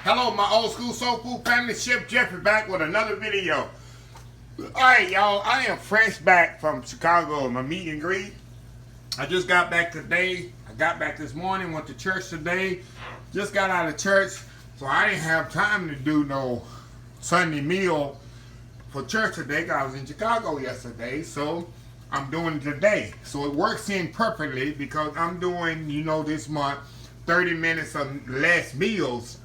Hello, my old school soul food family. Chef Jeffrey back with another video. Alright, y'all. I am fresh back from Chicago. My meet and greet. I just got back today. I got back this morning. Went to church today. Just got out of church. So I didn't have time to do no Sunday meal for church today. I was in Chicago yesterday. So I'm doing it today. So it works in perfectly because I'm doing, this month, 30 minutes of less meals.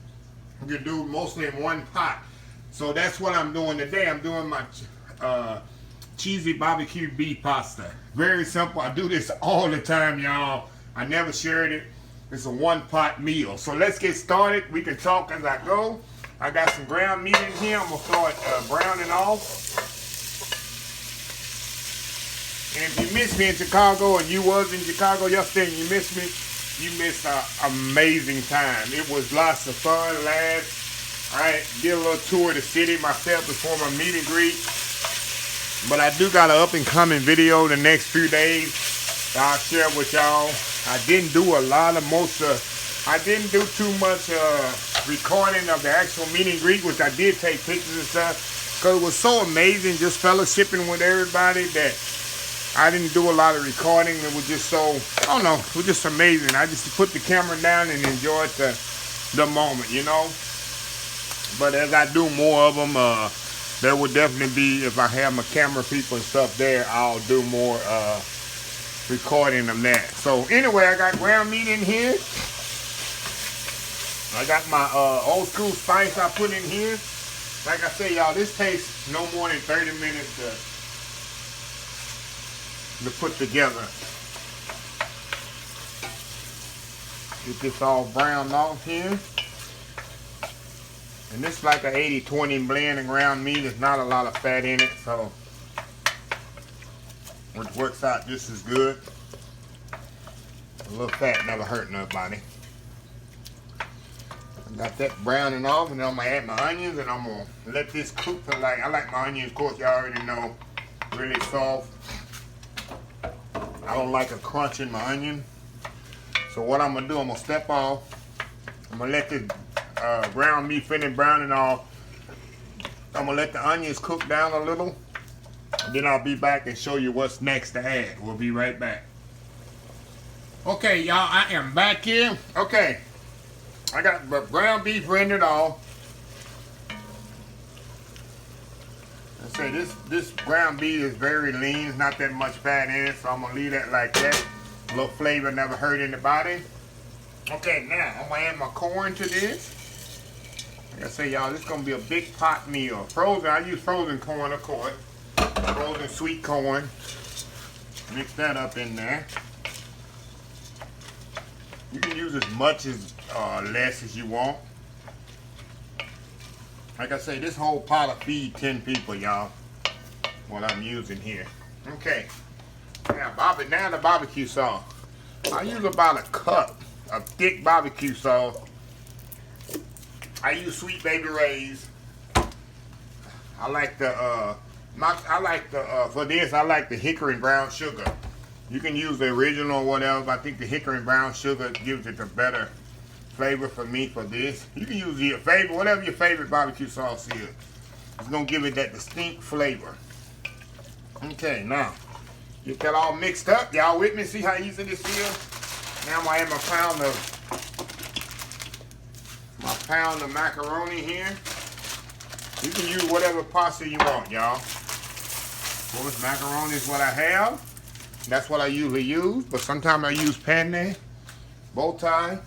You can do mostly in one pot. So that's what I'm doing today. I'm doing my cheesy barbecue beef pasta. Very simple. I do this all the time, y'all. I never shared it. It's a one pot meal. So let's get started. We can talk as I go. I got some ground meat in here. I'm going to start browning off. And if you missed me in Chicago and you was in Chicago yesterday and you missed me, you missed an amazing time. It was lots of fun, laughs. Alright, did a little tour of the city myself before my meet and greet. But I do got an up and coming video the next few days that I'll share with y'all. I didn't do a lot of I didn't do too much recording of the actual meet and greet, which I did take pictures and stuff. Because it was so amazing just fellowshipping with everybody that I didn't do a lot of recording. It was just so, I don't know, it was just amazing. I just put the camera down and enjoyed the moment, But as I do more of them, there will definitely be, if I have my camera people and stuff there, I'll do more recording of that. So anyway, I got ground meat in here. I got my old school spice I put in here. Like I say, y'all, this takes no more than 30 minutes to put together. Get this all browned off here. And this is like an 80-20 blend of ground meat. There's not a lot of fat in it, so which works out just as good. A little fat never hurt nobody. I got that browning off, and then I'm gonna add my onions, and I'm gonna let this cook for I like my onions, of course, y'all already know, really soft. I don't like a crunch in my onion. So what I'm gonna do, I'm gonna step off. I'm gonna let the ground meat finish browning off. I'm gonna let the onions cook down a little. And then I'll be back and show you what's next to add. We'll be right back. Okay, y'all, I am back here. Okay, I got the ground beef rendered off. Say this ground beef is very lean. It's not that much fat in it, so I'm gonna leave that like that. A little flavor never hurt anybody. Okay, now I'm gonna add my corn to this. Like I say, y'all, this is gonna be a big pot meal. Frozen, I use frozen corn, of course. Frozen sweet corn. Mix that up in there. You can use as much as less as you want. Like I say, this whole pot will feed 10 people, y'all. What I'm using here. Okay. Now the barbecue sauce. I use about a cup of thick barbecue sauce. I use Sweet Baby Ray's. I like for this, I like the hickory brown sugar. You can use the original or whatever, but I think the hickory brown sugar gives it a better flavor for me for this. You can use your favorite, whatever your favorite barbecue sauce is. It's gonna give it that distinct flavor. Okay, now get that all mixed up. Y'all with me? See how easy this is? Now I'm gonna add my pound of macaroni here. You can use whatever pasta you want, y'all. Of course, macaroni is what I have. That's what I usually use, but sometimes I use penne, bow tie.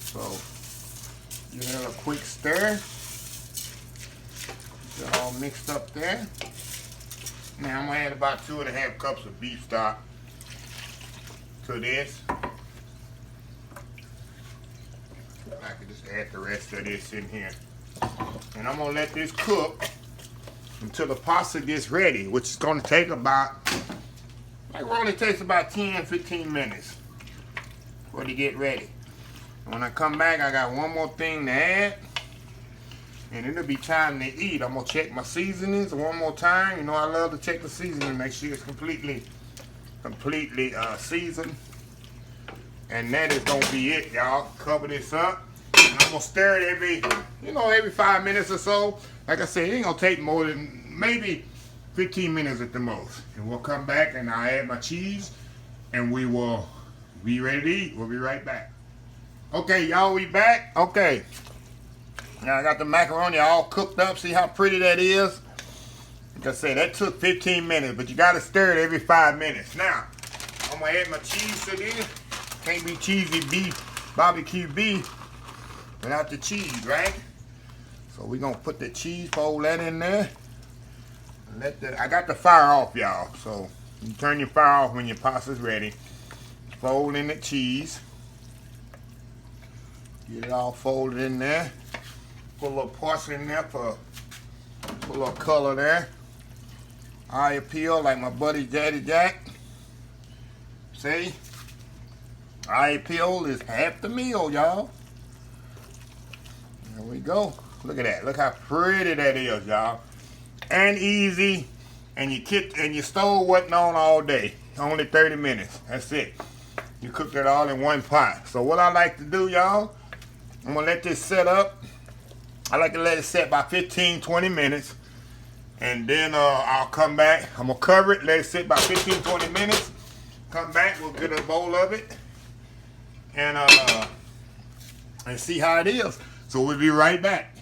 So, you have a quick stir. Get it all mixed up there. Now I'm gonna add about 2.5 cups of beef stock to this. I can just add the rest of this in here. And I'm gonna let this cook until the pasta gets ready, which is gonna take about, macaroni takes about 10-15 minutes for it to get ready. When I come back, I got one more thing to add, and it'll be time to eat. I'm gonna check my seasonings one more time. I love to check the seasoning, make sure it's completely seasoned. And that is gonna be it, y'all. Cover this up. I'm gonna stir it every 5 minutes or so. Like I said, it ain't gonna take more than maybe 15 minutes at the most. And we'll come back and I'll add my cheese and we will be ready to eat. We'll be right back. Okay, y'all, we back. Okay. Now I got the macaroni all cooked up. See how pretty that is? Like I said, that took 15 minutes, but you gotta stir it every 5 minutes. Now, I'm gonna add my cheese to this. Can't be cheesy beef, barbecue beef, without the cheese, right? So we're gonna put the cheese, fold that in there. I got the fire off, y'all. So you turn your fire off when your pasta's ready. Fold in the cheese. Get it all folded in there. Put a little parsley in there for a little color there. Eye peel like my buddy Daddy Jack. See? Eye peel is half the meal, y'all. There we go. Look at that. Look how pretty that is, y'all. And easy. And your stove wasn't on all day. Only 30 minutes. That's it. You cooked it all in one pot. So what I like to do, y'all, I'm going to let this set up. I like to let it set by 15-20 minutes. And then I'll come back. I'm going to cover it. Let it sit by 15-20 minutes. Come back. We'll get a bowl of it. And see how it is. So we'll be right back.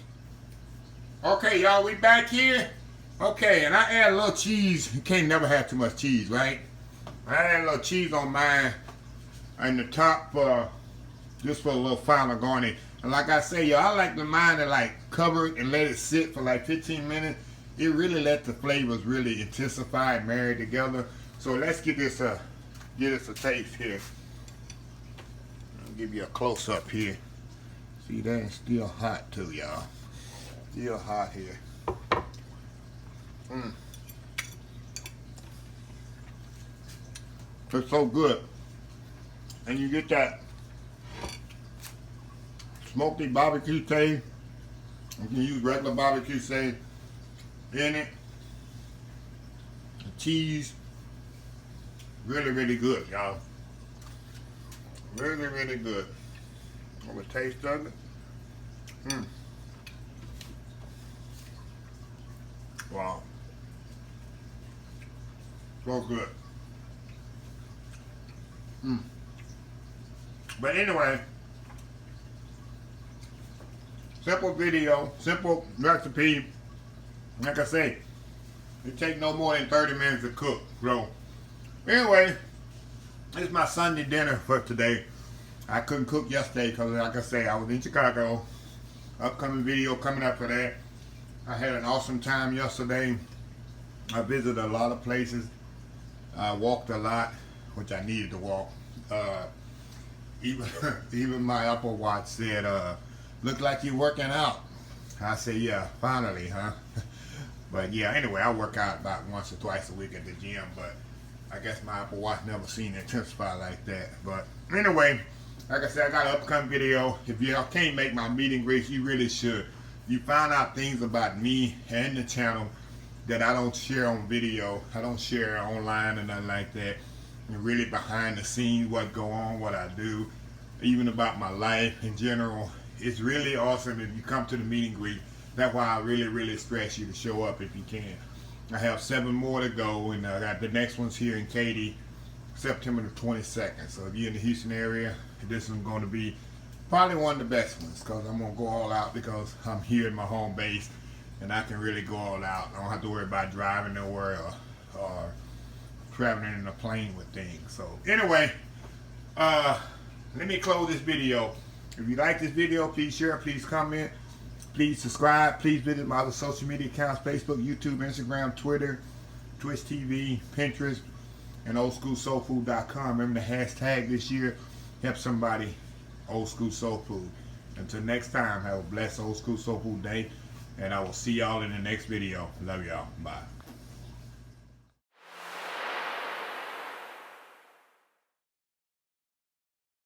Okay, y'all, we back here. Okay, and I add a little cheese. You can't never have too much cheese, right? I add a little cheese on mine in the top just for a little final garnish. And like I say, y'all, I like the mine to like cover it and let it sit for like 15 minutes. It really let the flavors really intensify and marry together. So let's give this a taste here. I'll give you a close up here. See, that is still hot too, y'all. Still hot here. It's so good. And you get that smoky barbecue taste. You can use regular barbecue taste in it. The cheese. Really, really good, y'all. Really, really good. Have a taste of it. Wow. So good. But anyway, simple video, simple recipe. Like I say, it takes no more than 30 minutes to cook. So anyway, it's my Sunday dinner for today. I couldn't cook yesterday because, like I say, I was in Chicago. Upcoming video coming up for that. I had an awesome time yesterday. I visited a lot of places. I walked a lot, which I needed to walk. Even my Apple Watch said, "Look like you're working out." I said, "Yeah, finally, huh?" But yeah, anyway, I work out about once or twice a week at the gym. But I guess my Apple Watch never seen it intensify like that. But anyway, like I said, I got an upcoming video. If y'all can't make my meet and greets, you really should. You find out things about me and the channel that I don't share on video. I don't share online or nothing like that. And really behind the scenes, what go on, what I do, even about my life in general. It's really awesome if you come to the meet and greet. That's why I really, really stress you to show up if you can. I have 7 more to go, and I got the next one's here in Katy, September the 22nd. So if you're in the Houston area, this is going to be probably one of the best ones because I'm going to go all out because I'm here in my home base and I can really go all out. I don't have to worry about driving nowhere or traveling in a plane with things. So anyway, let me close this video. If you like this video, please share, please comment, please subscribe. Please visit my other social media accounts: Facebook, YouTube, Instagram, Twitter, Twitch TV, Pinterest, and oldschoolsoulfood.com. Remember the hashtag this year: help somebody, Old School Soul Food. Until next time, have a blessed Old School Soul Food day, and I will see y'all in the next video. Love y'all. Bye.